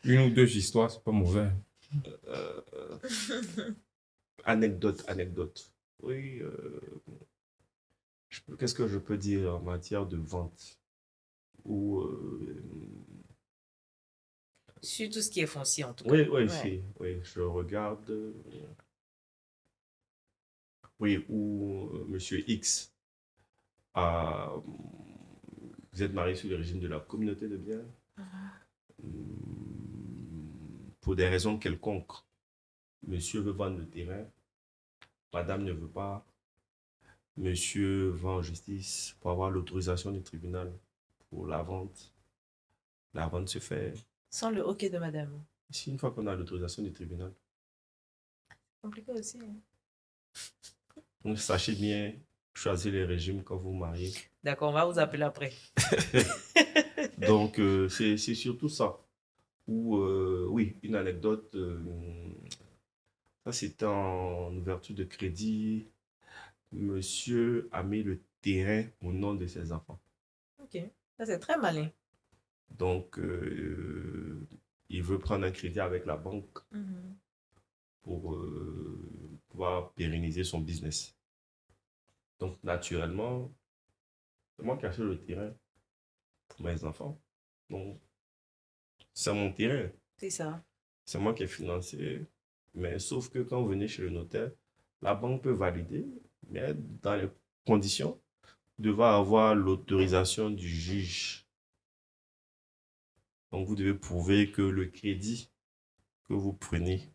Une ou deux histoires, c'est pas mauvais. Anecdote. Oui. Qu'est-ce que je peux dire en matière de vente? Ou, Sur tout ce qui est foncier, en tout cas. oui, Ouais. oui, je regarde. Oui, où Monsieur X a. Vous êtes marié sous le régime de la communauté de biens. Pour des raisons quelconques. Monsieur veut vendre le terrain. Madame ne veut pas. Monsieur va en justice pour avoir l'autorisation du tribunal pour la vente. La vente se fait. Sans le OK de madame. Si une fois qu'on a l'autorisation du tribunal. Compliqué aussi. Hein? Donc sachez bien choisir les régimes quand vous vous mariez. D'accord, on va vous appeler après. Donc c'est surtout ça. Ou oui, une anecdote. Ça c'était en ouverture de crédit. Monsieur a mis le terrain au nom de ses enfants. Ok, ça c'est très malin. Donc, il veut prendre un crédit avec la banque pour pouvoir pérenniser son business. Donc, naturellement, c'est moi qui achète le terrain pour mes enfants. Donc, c'est mon terrain. C'est ça. C'est moi qui ai financé. Mais sauf que quand vous venez chez le notaire, la banque peut valider, mais dans les conditions, devra avoir l'autorisation du juge. Donc, vous devez prouver que le crédit que vous prenez,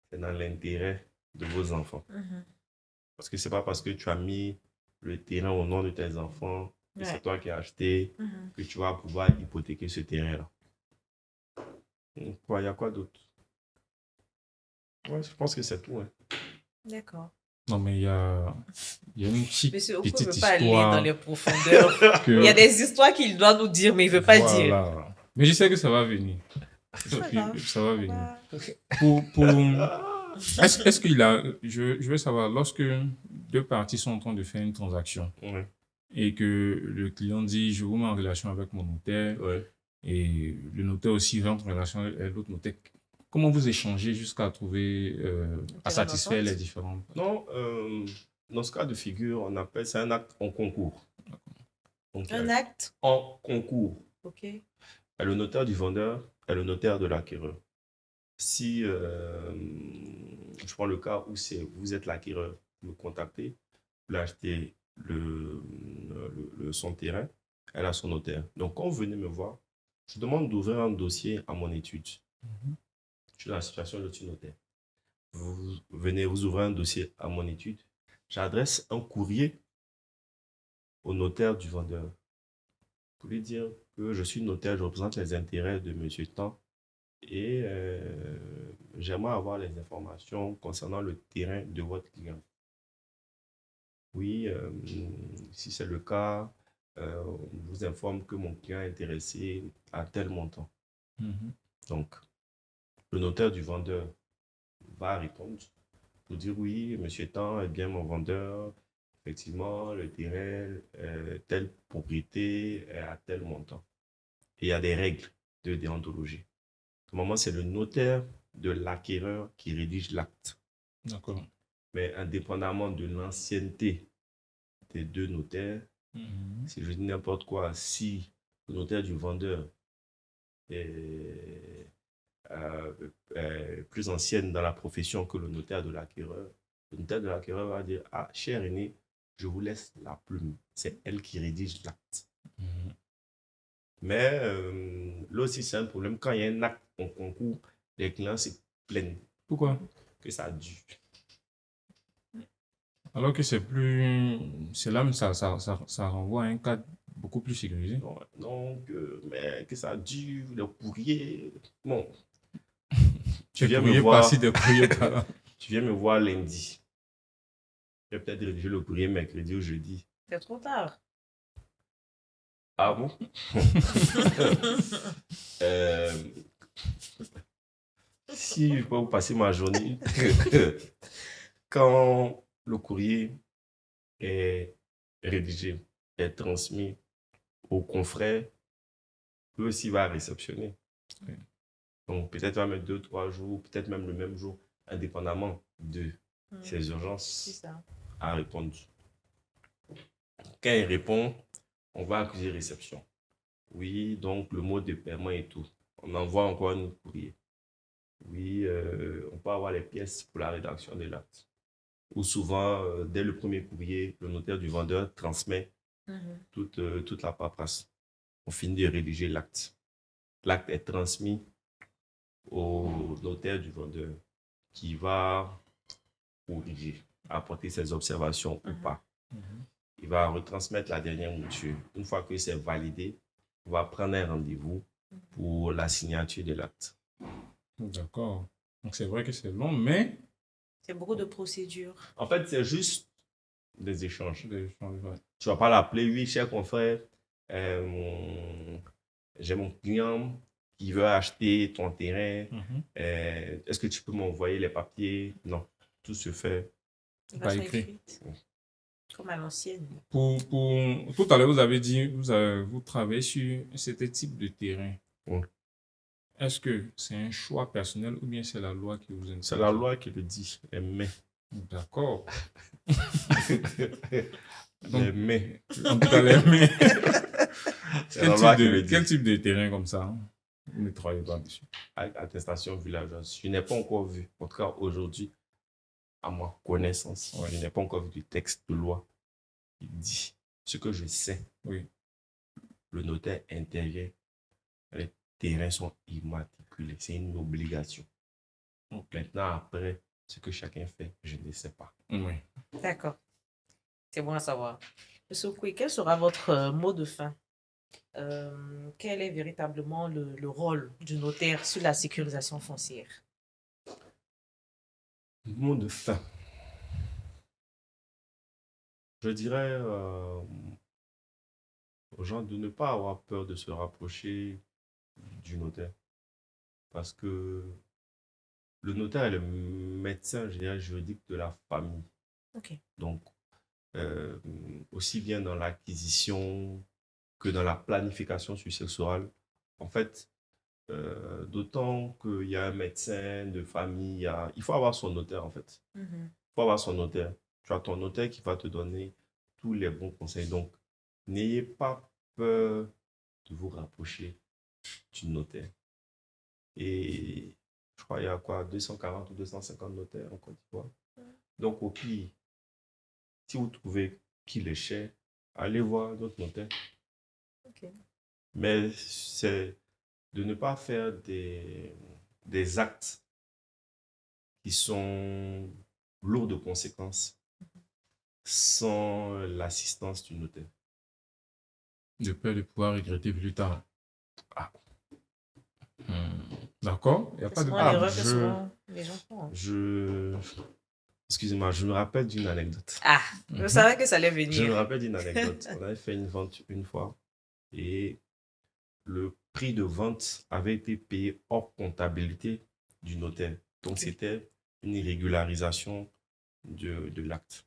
c'est dans l'intérêt de vos enfants. Parce que c'est pas parce que tu as mis le terrain au nom de tes enfants, que c'est toi qui as acheté, que tu vas pouvoir hypothéquer ce terrain-là. Il y a quoi d'autre? Ouais, je pense que c'est tout. Hein. D'accord. Non, mais il y a une Monsieur, vous ne petite pouvez pas aller histoire. dans les profondeurs. Il y a des histoires qu'il doit nous dire, mais il ne veut pas dire. Voilà. Mais je sais que ça va venir. Ça va venir. Est-ce qu'il a. Je veux savoir, lorsque deux parties sont en train de faire une transaction et que le client dit je vous mets en relation avec mon notaire et le notaire aussi rentre en relation avec l'autre notaire, comment vous échangez jusqu'à trouver, à satisfaire les différents? Non, dans ce cas de figure, on appelle ça un acte en concours. Donc, un acte en concours. Ok. Le notaire du vendeur est le notaire de l'acquéreur. Si je prends le cas où vous êtes l'acquéreur, vous me contactez, vous achetez son terrain, elle a son notaire. Donc, quand vous venez me voir, je demande d'ouvrir un dossier à mon étude. Je suis dans la situation de notaire. Vous venez, vous ouvrez un dossier à mon étude. J'adresse un courrier au notaire du vendeur pour lui dire que je suis notaire, je représente les intérêts de M. Tan et j'aimerais avoir les informations concernant le terrain de votre client. Oui, si c'est le cas, on vous informe que mon client est intéressé à tel montant. Donc, le notaire du vendeur va répondre pour dire oui, monsieur Tan est bien mon vendeur. Effectivement, le terrain, telle propriété est à tel montant. Et il y a des règles de déontologie. Au moment, c'est le notaire de l'acquéreur qui rédige l'acte. D'accord. Mais indépendamment de l'ancienneté des deux notaires, si je dis n'importe quoi, si le notaire du vendeur est plus ancienne dans la profession que le notaire de l'acquéreur, le notaire de l'acquéreur va dire, ah, cher aîné, je vous laisse la plume. C'est elle qui rédige l'acte. Mais là aussi, c'est un problème. Quand il y a un acte en concours, les clients se plaignent Pourquoi? que ça dure. Alors que c'est plus. C'est là, mais ça renvoie à un cadre beaucoup plus sécurisé. Donc, mais que ça dure, le courrier. Bon, Tu viens me courrier voir. par-ci, des courriers par-là. Tu viens me voir lundi. Je vais peut-être rédiger le courrier mercredi ou jeudi. C'est trop tard. Ah bon? Si je peux vous passer ma journée, quand le courrier est rédigé, est transmis au confrère, lui aussi va réceptionner. Oui. Donc peut-être va mettre 2-3 jours, peut-être même le même jour, indépendamment de ses C'est urgences ça. à répondre. Quand il répond, on va accuser réception. Oui, donc le mot de paiement et tout. On envoie encore un courrier. Oui, on peut avoir les pièces pour la rédaction de l'acte. Ou souvent, dès le premier courrier, le notaire du vendeur transmet toute la paperasse. On finit de rédiger l'acte. L'acte est transmis au notaire du vendeur qui va corriger, apporter ses observations ou pas. Il va retransmettre la dernière mouture. Une fois que c'est validé, on va prendre un rendez-vous pour la signature de l'acte. D'accord. Donc c'est vrai que c'est long, mais. C'est beaucoup de procédures. En fait, c'est juste des échanges. Ouais. Tu vas pas l'appeler, oui, cher confrère, j'ai mon client qui veut acheter ton terrain. Est-ce que tu peux m'envoyer les papiers? Non, tout se fait De Par façon écrit. écrite. Comme à l'ancienne. Pour, tout à l'heure, vous avez dit, vous travaillez sur un certain type de terrain. Oui. Est-ce que c'est un choix personnel ou bien c'est la loi qui vous interdit? C'est la loi qui le dit, les mains. D'accord. Les mains. En tout cas, les mains. C'est la loi qui le Quel dit. type de terrain comme ça vous ne travaillez pas dessus? Attestation villageoise. Je n'ai pas encore vu, en tout cas aujourd'hui, à ma connaissance, je n'ai pas encore vu du texte de loi qui dit ce que je sais. Oui. Le notaire intervient, les terrains sont immatriculés. C'est une obligation. Donc maintenant, après, ce que chacun fait, je ne sais pas. Oui. D'accord. C'est bon à savoir. Monsieur Okoye, quel sera votre mot de fin? Quel est véritablement le rôle du notaire sur la sécurisation foncière? Mot de fin. Je dirais aux gens de ne pas avoir peur de se rapprocher du notaire. Parce que le notaire est le médecin général juridique de la famille. Ok. Donc, aussi bien dans l'acquisition que dans la planification successorale, en fait, d'autant qu'il y a un médecin de famille, il faut avoir son notaire en fait. Il faut avoir son notaire. Tu as ton notaire qui va te donner tous les bons conseils. Donc, n'ayez pas peur de vous rapprocher du notaire. Et je crois qu'il y a quoi, 240 ou 250 notaires en Côte d'Ivoire. Donc, au pire, si vous trouvez qu'il est cher, allez voir d'autres notaires. Ok. Mais c'est de ne pas faire des actes qui sont lourds de conséquences sans l'assistance du notaire. De peur de pouvoir regretter plus tard. Ah. D'accord. Il n'y a C'est pas de souvent l'erreur que souvent les gens font. Excusez-moi, je me rappelle d'une anecdote. Ah, je savais que ça allait venir. Je me rappelle d'une anecdote. On avait fait une vente une fois et le prix de vente avait été payé hors comptabilité du notaire. Donc, c'était une irrégularisation de l'acte.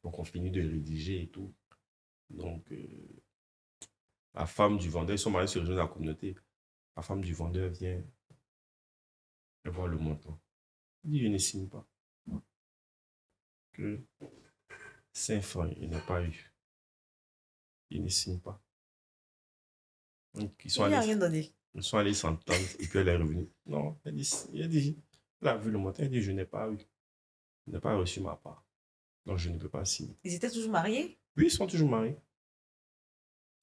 Donc, on finit de rédiger et tout. Donc, la femme du vendeur, ils sont mariés sur le réseau de la communauté. La femme du vendeur vient voir le montant. Il dit, je ne signe pas. que 5 francs, il n'a pas eu. Il ne signe pas. Donc, Il n'y a rien donné. ils sont allés s'entendre et puis elle est revenue. Non, elle a vu le montant, elle dit, je n'ai pas eu. Je n'ai pas reçu ma part. Donc, je ne peux pas signer. Ils étaient toujours mariés? Oui, ils sont toujours mariés.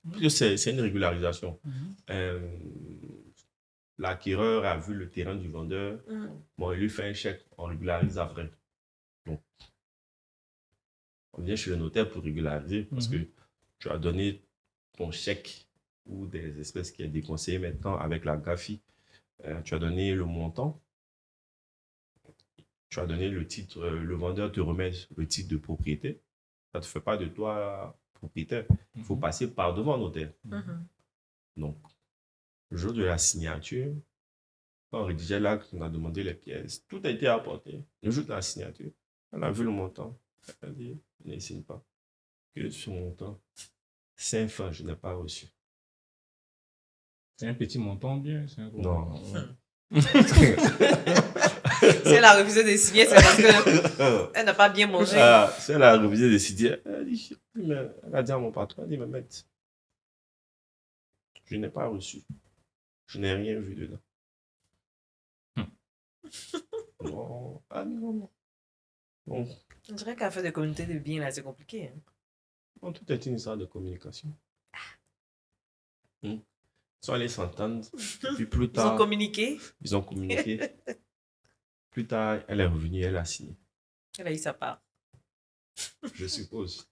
Parce que c'est une régularisation. L'acquéreur a vu le terrain du vendeur. Bon, il lui fait un chèque, on régularise après. Donc, on vient chez le notaire pour régulariser parce que tu as donné ton chèque ou des espèces qui est déconseillé maintenant avec la GAFI. Tu as donné le montant. Tu as donné le titre. Le vendeur te remet le titre de propriété. Ça ne te fait pas de toi propriétaire. Il faut passer par devant le notaire. Donc, le jour de la signature, quand on rédigeait l'acte, on a demandé les pièces. Tout a été apporté. Le jour de la signature, on a vu le montant. Elle a dit, ne signe pas. Que ce montant, 5 francs, je n'ai pas reçu. C'est un petit montant bien. Non. Si elle a refusé de signer, c'est parce qu'elle n'a pas bien mangé. Si elle a refusé de signer, elle a dit à mon patron, elle dit, mais maître, je n'ai pas reçu. Je n'ai rien vu dedans. Non. Ah non. Bon. Je dirais qu'à faire des communautés de biens, là, c'est compliqué. Hein. Bon, tout est une histoire de communication. Ils sont allés s'entendre. Puis plus tard. Ils ont communiqué. Ils ont communiqué. Plus tard, elle est revenue, elle a signé. Elle a eu sa part. Je suppose.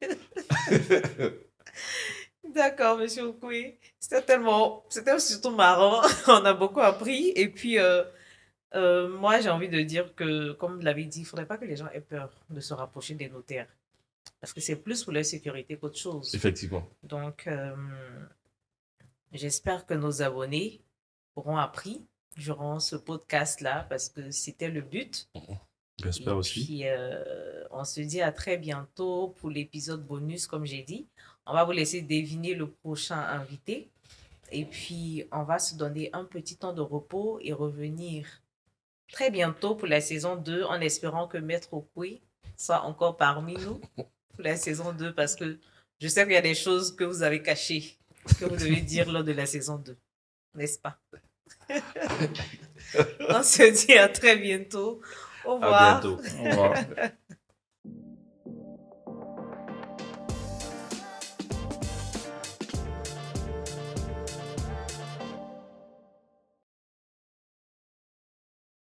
D'accord, monsieur Okoué. C'était surtout marrant. On a beaucoup appris. Et puis, moi, j'ai envie de dire que, comme vous l'avez dit, il ne faudrait pas que les gens aient peur de se rapprocher des notaires. Parce que c'est plus pour leur sécurité qu'autre chose. Effectivement. Donc, j'espère que nos abonnés auront appris durant ce podcast-là, parce que c'était le but. J'espère aussi. Puis, on se dit à très bientôt pour l'épisode bonus, comme j'ai dit. On va vous laisser deviner le prochain invité. Et puis, on va se donner un petit temps de repos et revenir très bientôt pour la saison 2, en espérant que Maître Okoué soit encore parmi nous pour la saison 2, parce que je sais qu'il y a des choses que vous avez cachées, que vous devez dire lors de la saison 2. N'est-ce pas? On se dit à très bientôt. Au revoir. À bientôt. Au revoir.